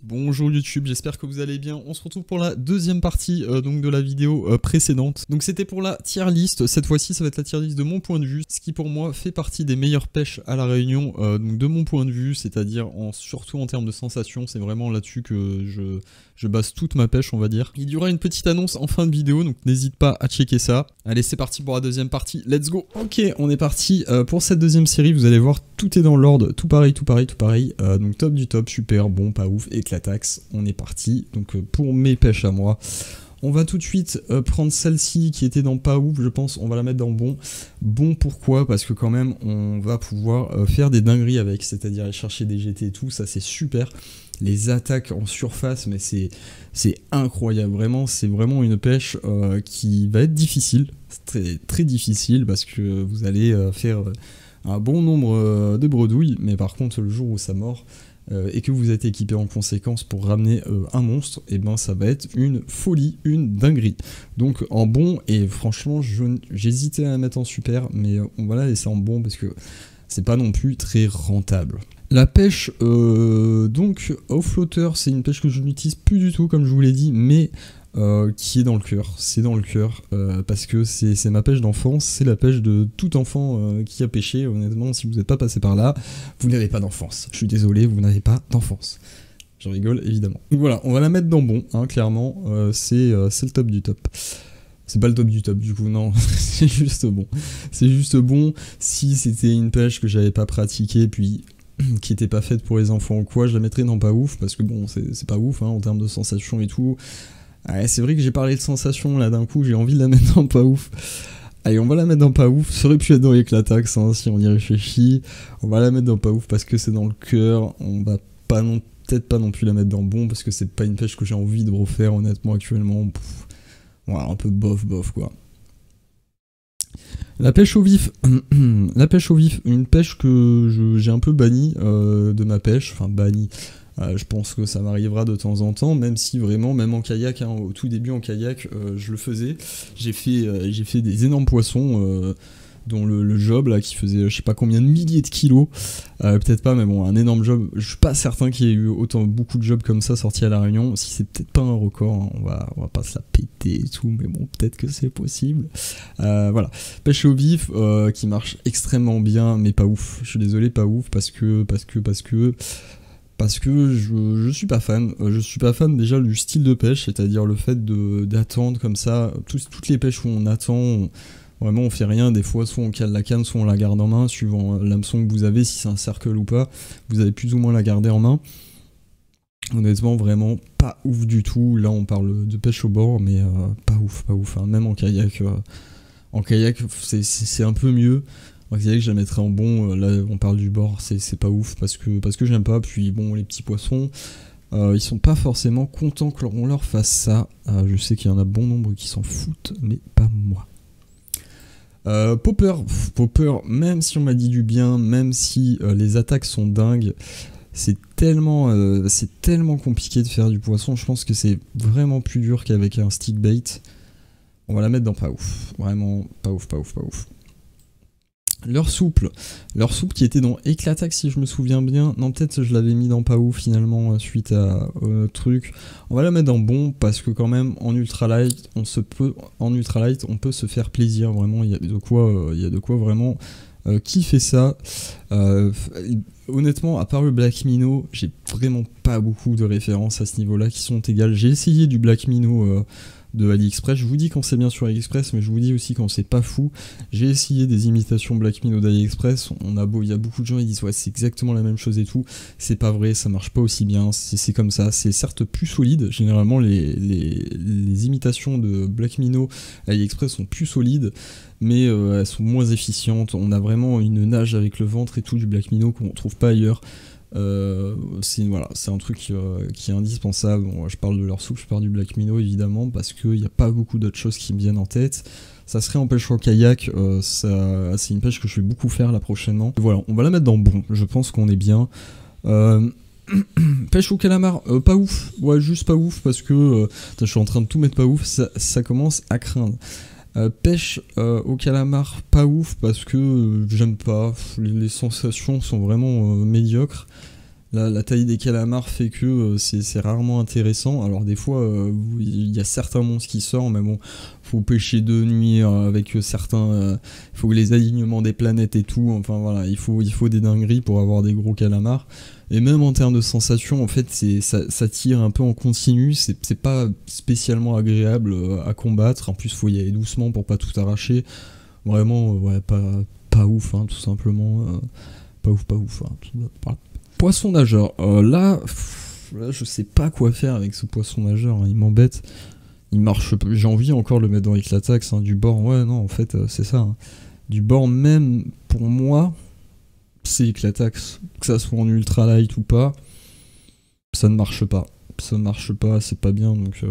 Bonjour YouTube, j'espère que vous allez bien. On se retrouve pour la deuxième partie donc de la vidéo précédente. Donc c'était pour la tier list. Cette fois-ci, ça va être la tier list de mon point de vue, ce qui pour moi fait partie des meilleures pêches à la Réunion. Donc de mon point de vue, c'est-à-dire surtout en termes de sensations, c'est vraiment là-dessus que je base toute ma pêche, on va dire. Il y aura une petite annonce en fin de vidéo, donc n'hésite pas à checker ça. Allez, c'est parti pour la deuxième partie. Let's go. Ok, on est parti pour cette deuxième série. Vous allez voir, tout est dans l'ordre, tout pareil, tout pareil, tout pareil. Donc top du top, super, bon, pas ouf, éclataxe. On est parti. Donc pour mes pêches à moi, on va tout de suite prendre celle-ci qui était dans pas ouf, je pense. On va la mettre dans bon. Bon, pourquoi? Parce que quand même, on va pouvoir faire des dingueries avec, c'est-à-dire aller chercher des GT et tout. Ça, c'est super. Les attaques en surface, mais c'est incroyable. Vraiment, c'est vraiment une pêche qui va être difficile. Très, très difficile parce que vous allez faire un bon nombre de bredouilles. Mais par contre, le jour où ça mord, et que vous êtes équipé en conséquence pour ramener un monstre, et ben ça va être une folie, une dinguerie. Donc en bon, et franchement j'hésitais à la mettre en super, mais on va la laisser en bon parce que c'est pas non plus très rentable. La pêche donc au flotteur, c'est une pêche que je n'utilise plus du tout comme je vous l'ai dit, mais qui est dans le cœur, c'est dans le cœur, parce que c'est ma pêche d'enfance, c'est la pêche de tout enfant qui a pêché. Honnêtement, si vous n'êtes pas passé par là, vous n'avez pas d'enfance. Je suis désolé, vous n'avez pas d'enfance. Je rigole, évidemment. Donc voilà, on va la mettre dans bon, hein, clairement, c'est le top du top. C'est pas le top du top, du coup, non, c'est juste bon. C'est juste bon, si c'était une pêche que j'avais pas pratiquée, puis qui était pas faite pour les enfants ou quoi, je la mettrais dans pas ouf, parce que bon, c'est pas ouf, hein, en termes de sensations et tout. Ouais, c'est vrai que j'ai parlé de sensations là d'un coup, j'ai envie de la mettre dans pas ouf. Allez, on va la mettre dans pas ouf, ça aurait pu être dans éclataxe hein, si on y réfléchit. On va la mettre dans pas ouf parce que c'est dans le cœur, on va pas peut-être pas non plus la mettre dans bon parce que c'est pas une pêche que j'ai envie de refaire honnêtement actuellement. Voilà, un peu bof quoi. La pêche au vif, la pêche au vif, une pêche que j'ai un peu bannie de ma pêche, enfin bannie. Je pense que ça m'arrivera de temps en temps, même si vraiment, même en kayak, hein, au tout début en kayak, je le faisais. J'ai fait des énormes poissons, dont le job là qui faisait je sais pas combien de milliers de kilos, peut-être pas, mais bon, un énorme job. Je suis pas certain qu'il y ait eu beaucoup de jobs comme ça sortis à la Réunion. Si c'est peut-être pas un record, hein, on va pas se la péter et tout, mais bon, peut-être que c'est possible. Voilà, pêche au vif qui marche extrêmement bien, mais pas ouf. Je suis désolé, pas ouf parce que je suis pas fan. Je suis pas fan déjà du style de pêche, c'est-à-dire le fait d'attendre comme ça. Toutes les pêches où on attend, vraiment on fait rien. Des fois, soit on cale la canne, soit on la garde en main, suivant l'hameçon que vous avez, si c'est un cercle ou pas. Vous avez plus ou moins la garder en main. Honnêtement, vraiment pas ouf du tout. Là, on parle de pêche au bord, mais pas ouf. Hein. Même en kayak, c'est un peu mieux. En kayak, je la mettrais en bon. Là, on parle du bord, c'est pas ouf parce que j'aime pas. Puis bon, les petits poissons, ils sont pas forcément contents qu'on leur fasse ça. Je sais qu'il y en a bon nombre qui s'en foutent, mais pas moi. Popper, même si on m'a dit du bien, même si les attaques sont dingues, c'est tellement compliqué de faire du poisson. Je pense que c'est vraiment plus dur qu'avec un stick bait. On va la mettre dans pas ouf. Vraiment pas ouf. Leur souple qui était dans éclataxe si je me souviens bien. Non, peut-être je l'avais mis dans pas ouf finalement suite à truc. On va la mettre dans bon parce que quand même en ultralight on peut se faire plaisir vraiment. Il y a de quoi vraiment kiffer ça. Honnêtement, à part le Black Minnow, j'ai vraiment pas beaucoup de références à ce niveau-là qui sont égales. J'ai essayé du Black Minnow de AliExpress, je vous dis quand c'est bien sur AliExpress, mais je vous dis aussi quand c'est pas fou. J'ai essayé des imitations Black Minnow d'AliExpress, il y a beaucoup de gens qui disent ouais c'est exactement la même chose et tout, c'est pas vrai, ça marche pas aussi bien, c'est comme ça, c'est certes plus solide, généralement les imitations de Black Minnow AliExpress sont plus solides, mais elles sont moins efficientes, on a vraiment une nage avec le ventre et tout du Black Minnow qu'on trouve pas ailleurs. C'est un truc qui est indispensable. Bon, je parle de leur soupe, je parle du Black Minnow évidemment parce qu'il n'y a pas beaucoup d'autres choses qui me viennent en tête. Ça serait en pêche au kayak, c'est une pêche que je vais beaucoup faire là prochainement. Voilà, on va la mettre dans bon, je pense qu'on est bien. Pêche au calamar, pas ouf, ouais juste pas ouf parce que je suis en train de tout mettre pas ouf, ça commence à craindre. Pêche au calamar, pas ouf parce que j'aime pas, les sensations sont vraiment médiocres. La taille des calamars fait que c'est rarement intéressant. Alors des fois, il y a certains monstres qui sortent, mais bon, faut pêcher de nuit avec certains... Il faut les alignements des planètes et tout. Enfin voilà, il faut des dingueries pour avoir des gros calamars. Et même en termes de sensations, en fait, ça tire un peu en continu. C'est pas spécialement agréable à combattre. En plus, faut y aller doucement pour pas tout arracher. Vraiment, ouais, pas ouf, hein, tout simplement. Pas ouf. Hein, voilà. Poisson nageur. Là, je sais pas quoi faire avec ce poisson nageur. Hein, il m'embête. Il marche. J'ai envie encore de le mettre dans Éclatax. Hein, du bord, ouais, non, en fait, c'est ça. Hein. Du bord, même pour moi, c'est Éclatax. Que ça soit en ultra light ou pas, ça ne marche pas. C'est pas bien, donc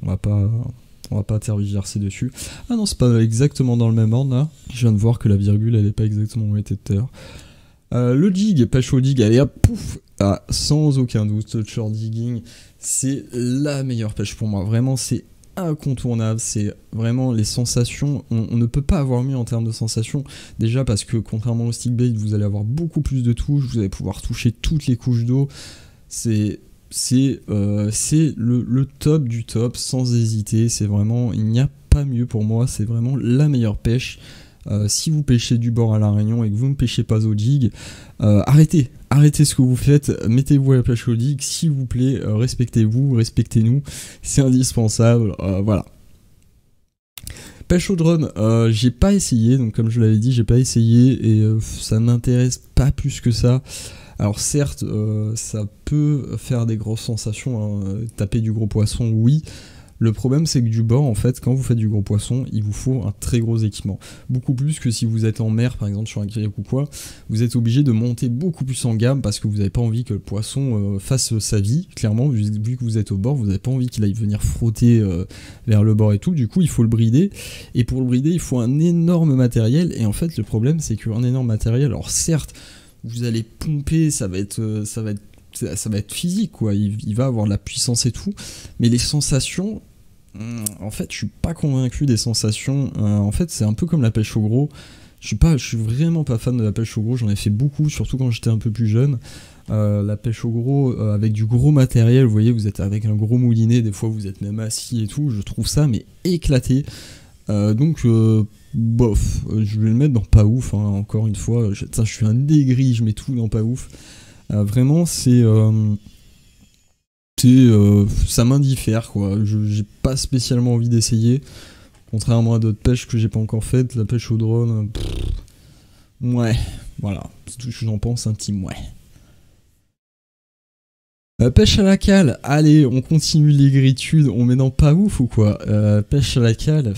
on va pas tergiverser dessus. Ah non, c'est pas exactement dans le même ordre là. Je viens de voir que la virgule elle est pas exactement où elle était tout à l'heure. Le jig, pêche au jig, allez hop, pouf, sans aucun doute, le short digging, c'est la meilleure pêche pour moi. Vraiment, c'est incontournable, c'est vraiment les sensations, on ne peut pas avoir mieux en termes de sensations. Déjà parce que contrairement au stickbait, vous allez avoir beaucoup plus de touches, vous allez pouvoir toucher toutes les couches d'eau. C'est le top du top, sans hésiter. C'est vraiment, il n'y a pas mieux pour moi, c'est vraiment la meilleure pêche. Si vous pêchez du bord à la Réunion et que vous ne pêchez pas au jig, arrêtez ce que vous faites, mettez-vous à la pêche au jig, s'il vous plaît, respectez-vous, respectez-nous, c'est indispensable, voilà. Pêche au drone, j'ai pas essayé, donc comme je l'avais dit, j'ai pas essayé et ça m'intéresse pas plus que ça. Alors certes, ça peut faire des grosses sensations, hein, taper du gros poisson, oui. Le problème c'est que du bord, en fait, quand vous faites du gros poisson, il vous faut un très gros équipement. Beaucoup plus que si vous êtes en mer, par exemple sur un kayak ou quoi, vous êtes obligé de monter beaucoup plus en gamme parce que vous n'avez pas envie que le poisson fasse sa vie, clairement, vu que vous êtes au bord, vous n'avez pas envie qu'il aille venir frotter vers le bord et tout, du coup il faut le brider, et pour le brider il faut un énorme matériel, et en fait le problème c'est qu'un énorme matériel, alors certes, vous allez pomper, ça va être physique, quoi, il va avoir de la puissance et tout, mais les sensations... En fait, je suis pas convaincu des sensations. En fait, c'est un peu comme la pêche au gros. Je suis vraiment pas fan de la pêche au gros. J'en ai fait beaucoup, surtout quand j'étais un peu plus jeune. La pêche au gros avec du gros matériel. Vous voyez, vous êtes avec un gros moulinet. Des fois, vous êtes même assis et tout. Je trouve ça mais éclaté. Donc, bof. Je vais le mettre dans pas ouf. Hein, encore une fois, je suis un aigri. Je mets tout dans pas ouf. Vraiment, ça m'indiffère, quoi. J'ai pas spécialement envie d'essayer, contrairement à d'autres pêches que j'ai pas encore faites. La pêche au drone, ouais, voilà, c'est tout ce que j'en pense, un petit ouais. Pêche à la cale, allez, on continue l'aigritude, on met dans pas ouf ou quoi? Pêche à la cale,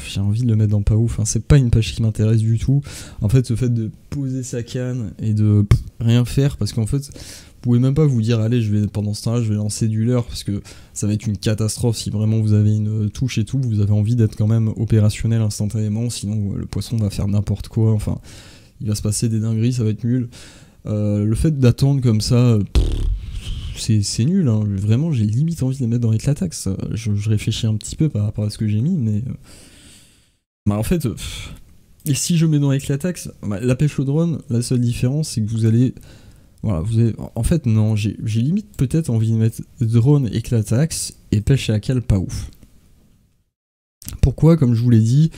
j'ai envie de le mettre dans pas ouf, hein. C'est pas une pêche qui m'intéresse du tout. En fait, ce fait de poser sa canne et de rien faire, parce qu'en fait... Vous pouvez même pas vous dire, allez, pendant ce temps-là, je vais lancer du leurre, parce que ça va être une catastrophe si vraiment vous avez une touche et tout, vous avez envie d'être quand même opérationnel instantanément, sinon le poisson va faire n'importe quoi, enfin, il va se passer des dingueries, ça va être nul. Le fait d'attendre comme ça, c'est nul, hein. Vraiment, j'ai limite envie de les mettre dans Éclatax. Je réfléchis un petit peu par rapport à ce que j'ai mis, mais... Bah en fait, et si je mets dans Éclatax, la pêche au drone, la seule différence, c'est que vous allez... Voilà, en fait, non, j'ai limite peut-être envie de mettre drone, Éclatax et pêche à la cale pas ouf. Pourquoi? Comme je vous l'ai dit,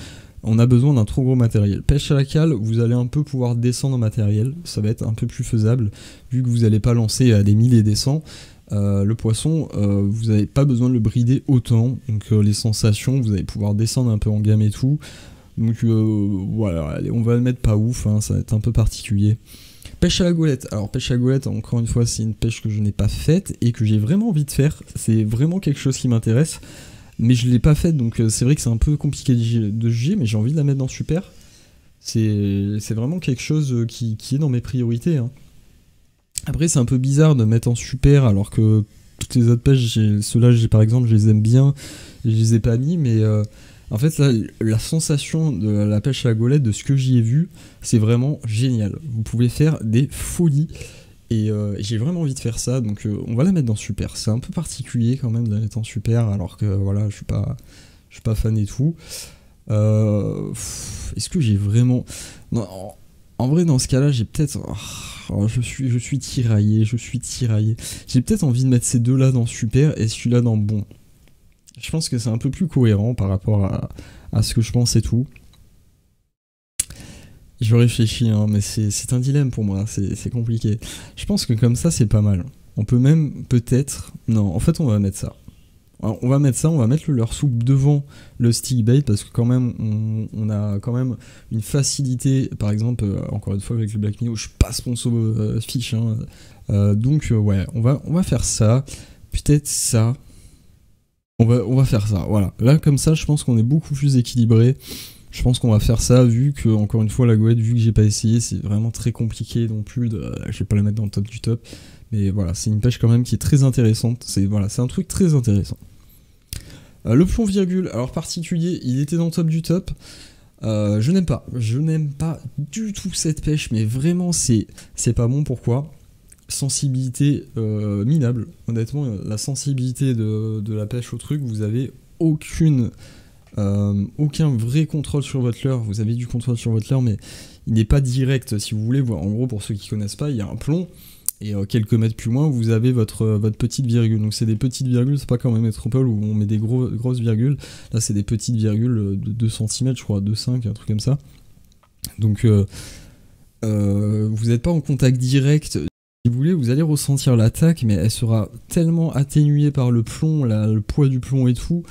on a besoin d'un trop gros matériel. Pêche à la cale, vous allez un peu pouvoir descendre en matériel, ça va être un peu plus faisable, vu que vous n'allez pas lancer à des milliers des cents. Le poisson, vous n'avez pas besoin de le brider autant, donc les sensations, vous allez pouvoir descendre un peu en gamme et tout. Donc voilà, allez, on va le mettre pas ouf, hein, ça va être un peu particulier. Pêche à la goélette. Alors pêche à la goélette, encore une fois, c'est une pêche que je n'ai pas faite et que j'ai vraiment envie de faire. C'est vraiment quelque chose qui m'intéresse, mais je ne l'ai pas faite, donc c'est vrai que c'est un peu compliqué de juger, mais j'ai envie de la mettre dans super. C'est vraiment quelque chose qui est dans mes priorités, hein. Après, c'est un peu bizarre de mettre en super, alors que toutes les autres pêches, ceux-là, par exemple, je les aime bien, et je les ai pas mis, mais... En fait, là, la sensation de la pêche à la goélette, de ce que j'y ai vu, c'est vraiment génial. Vous pouvez faire des folies, et j'ai vraiment envie de faire ça, donc on va la mettre dans super. C'est un peu particulier quand même de la mettre en super, alors que voilà, je suis pas fan et tout. Est-ce que j'ai vraiment... Non, En vrai, dans ce cas-là, j'ai peut-être... je suis tiraillé, J'ai peut-être envie de mettre ces deux-là dans super et celui-là dans bon. Je pense que c'est un peu plus cohérent par rapport à ce que je pense et tout. Je réfléchis, hein, mais c'est un dilemme pour moi, c'est compliqué. Je pense que comme ça, c'est pas mal. On peut même, peut-être... Non, en fait, on va mettre ça. Alors, on va mettre le leurre soupe devant le stick bait parce que quand même on a quand même une facilité, par exemple encore une fois avec le Black Mino, je suis pas sponsor fiche, hein, donc ouais, on va faire ça, peut-être ça, on va faire ça, voilà. Là comme ça, je pense qu'on est beaucoup plus équilibré. Je pense qu'on va faire ça, vu que, encore une fois, la goélette, vu que j'ai pas essayé, c'est vraiment très compliqué non plus, je vais pas la mettre dans le top du top, mais voilà, c'est une pêche quand même qui est très intéressante, c'est un truc très intéressant. Le plomb virgule, alors particulier, il était dans le top du top, je n'aime pas du tout cette pêche, mais vraiment c'est pas bon, pourquoi ? Sensibilité minable, honnêtement, la sensibilité de la pêche au truc, vous avez aucun vrai contrôle sur votre leurre. Vous avez du contrôle sur votre leurre, mais il n'est pas direct, si vous voulez. En gros, pour ceux qui connaissent pas, il y a un plomb, et quelques mètres plus loin, vous avez votre petite virgule. Donc c'est des petites virgules, c'est pas comme en métropole où on met des grosses virgules. Là, c'est des petites virgules de 2 cm, je crois, 2,5, un truc comme ça. Donc vous n'êtes pas en contact direct. Si vous voulez, vous allez ressentir l'attaque, mais elle sera tellement atténuée par le plomb, le poids du plomb et tout,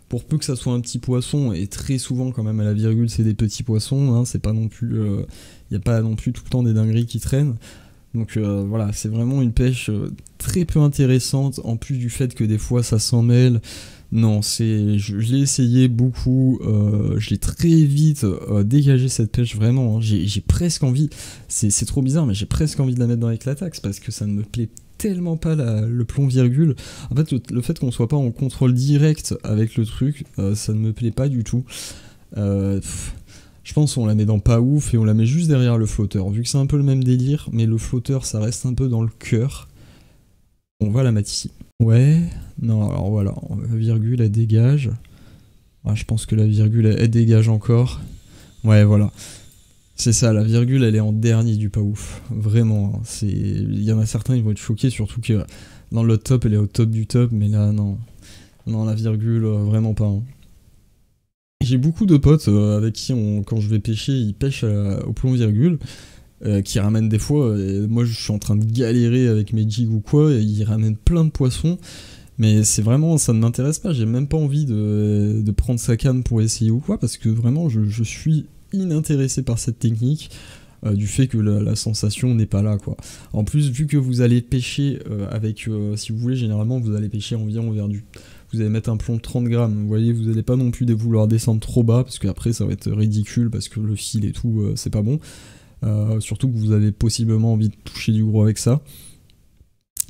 pour peu que ça soit un petit poisson, et très souvent quand même à la virgule c'est des petits poissons, hein, c'est pas non plus, y a pas non plus tout le temps des dingueries qui traînent. Donc voilà, c'est vraiment une pêche très peu intéressante, en plus du fait que des fois ça s'en mêle. Non, je l'ai essayé beaucoup, je l'ai très vite dégagé cette pêche, vraiment, hein. J'ai presque envie, c'est trop bizarre, mais j'ai presque envie de la mettre dans Éclatax, parce que ça ne me plaît tellement pas le plomb virgule. En fait, le fait qu'on soit pas en contrôle direct avec le truc, ça ne me plaît pas du tout. Je pense qu'on la met dans pas ouf et on la met juste derrière le flotteur, vu que c'est un peu le même délire, mais le flotteur ça reste un peu dans le cœur. On va la mettre ici. Ouais, non, alors voilà, la virgule elle dégage. Ah, je pense que la virgule elle dégage encore. Ouais, voilà. C'est ça, la virgule elle est en dernier du pas ouf. Vraiment, hein. Il y en a certains, ils vont être choqués, surtout que dans le top elle est au top du top, mais là non. Non, la virgule, vraiment pas. Hein. J'ai beaucoup de potes avec qui, quand je vais pêcher, ils pêchent au plomb virgule, qui ramènent des fois, moi je suis en train de galérer avec mes jigs ou quoi, et ils ramènent plein de poissons, mais c'est vraiment, ça ne m'intéresse pas, j'ai même pas envie de prendre sa canne pour essayer ou quoi, parce que vraiment je suis inintéressé par cette technique, du fait que la sensation n'est pas là, quoi. En plus, vu que vous allez pêcher avec, si vous voulez, généralement vous allez pêcher environ vers du... Vous allez mettre un plomb de 30 grammes, vous voyez, vous n'allez pas non plus vouloir descendre trop bas, parce qu'après ça va être ridicule, parce que le fil et tout, c'est pas bon. Surtout que vous avez possiblement envie de toucher du gros avec ça.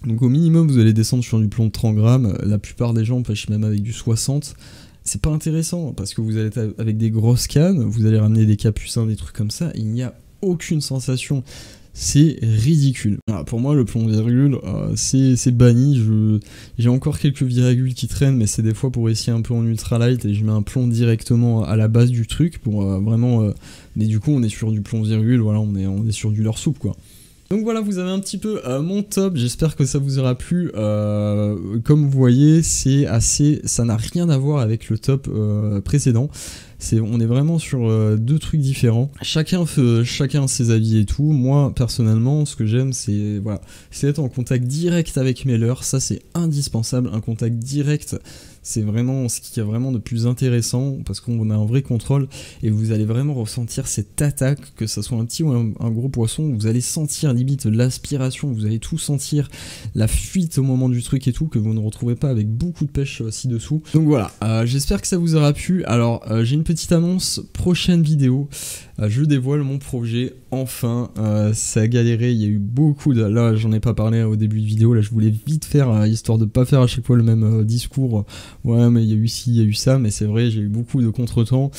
Donc au minimum, vous allez descendre sur du plomb de 30 grammes, la plupart des gens pêchent même avec du 60. C'est pas intéressant, parce que vous allez être avec des grosses cannes, vous allez ramener des capucins, des trucs comme ça, et il n'y a aucune sensation. C'est ridicule. Alors, pour moi, le plomb virgule, c'est banni. J'ai encore quelques virgules qui traînent, mais c'est des fois pour essayer un peu en ultralight et je mets un plomb directement à la base du truc pour vraiment. Mais du coup, on est sur du plomb virgule, voilà, on est sur du leurre soupe, quoi. Donc voilà, vous avez un petit peu mon top, j'espère que ça vous aura plu. Comme vous voyez, ça n'a rien à voir avec le top précédent. On est vraiment sur deux trucs différents. Chacun ses avis et tout. Moi, personnellement, ce que j'aime, c'est être en contact direct avec mes leurres. Ça, c'est indispensable. Un contact direct, c'est vraiment ce qui est vraiment de plus intéressant parce qu'on a un vrai contrôle et vous allez vraiment ressentir cette attaque, que ça soit un petit ou un gros poisson. Vous allez sentir limite l'aspiration, vous allez tout sentir, la fuite au moment du truc et tout, que vous ne retrouvez pas avec beaucoup de pêche ci-dessous. Donc voilà, j'espère que ça vous aura plu. Alors, j'ai une petite annonce, prochaine vidéo, je dévoile mon projet, enfin, ça a galéré, il y a eu beaucoup de... Là, j'en ai pas parlé au début de vidéo, là je voulais vite faire, histoire de pas faire à chaque fois le même discours, ouais mais il y a eu ci, il y a eu ça, mais c'est vrai, j'ai eu beaucoup de contretemps,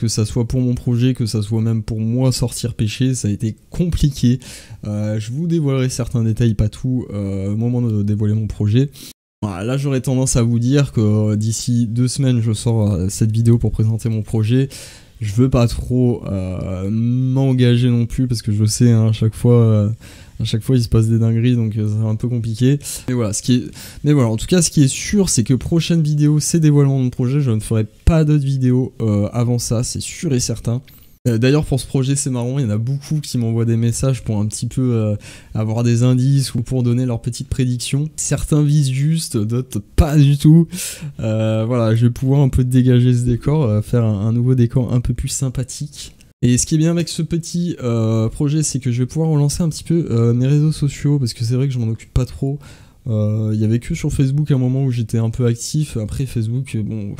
que ça soit pour mon projet, que ça soit même pour moi sortir pêcher, ça a été compliqué, je vous dévoilerai certains détails, pas tout, au moment de dévoiler mon projet. Voilà, là j'aurais tendance à vous dire que d'ici 2 semaines je sors cette vidéo pour présenter mon projet. je veux pas trop m'engager non plus parce que je sais hein, à chaque fois il se passe des dingueries donc c'est un peu compliqué. Mais voilà, en tout cas ce qui est sûr c'est que prochaine vidéo c'est dévoilement de mon projet, je ne ferai pas d'autres vidéos avant ça, c'est sûr et certain. D'ailleurs pour ce projet c'est marrant, il y en a beaucoup qui m'envoient des messages pour un petit peu avoir des indices ou pour donner leurs petites prédictions. Certains visent juste, d'autres pas du tout. Voilà, je vais pouvoir un peu dégager ce décor, faire un nouveau décor un peu plus sympathique. Et ce qui est bien avec ce petit projet c'est que je vais pouvoir relancer un petit peu mes réseaux sociaux parce que c'est vrai que je m'en occupe pas trop. Il y avait que sur Facebook à un moment où j'étais un peu actif, après Facebook bon...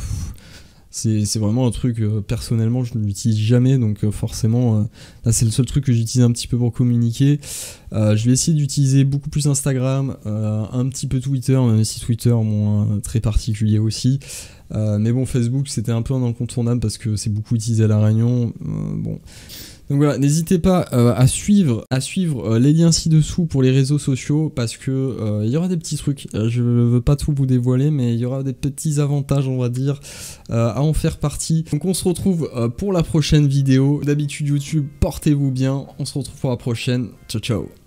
C'est vraiment un truc, personnellement, je ne l'utilise jamais, donc forcément, là c'est le seul truc que j'utilise un petit peu pour communiquer. Je vais essayer d'utiliser beaucoup plus Instagram, un petit peu Twitter, même si Twitter, bon, très particulier aussi. Mais bon, Facebook, c'était un peu un incontournable parce que c'est beaucoup utilisé à La Réunion. Bon. Donc voilà, n'hésitez pas à suivre les liens ci-dessous pour les réseaux sociaux parce que il y aura des petits trucs, je veux pas tout vous dévoiler mais il y aura des petits avantages on va dire à en faire partie. Donc on se retrouve pour la prochaine vidéo, d'habitude YouTube, portez-vous bien, on se retrouve pour la prochaine, ciao ciao.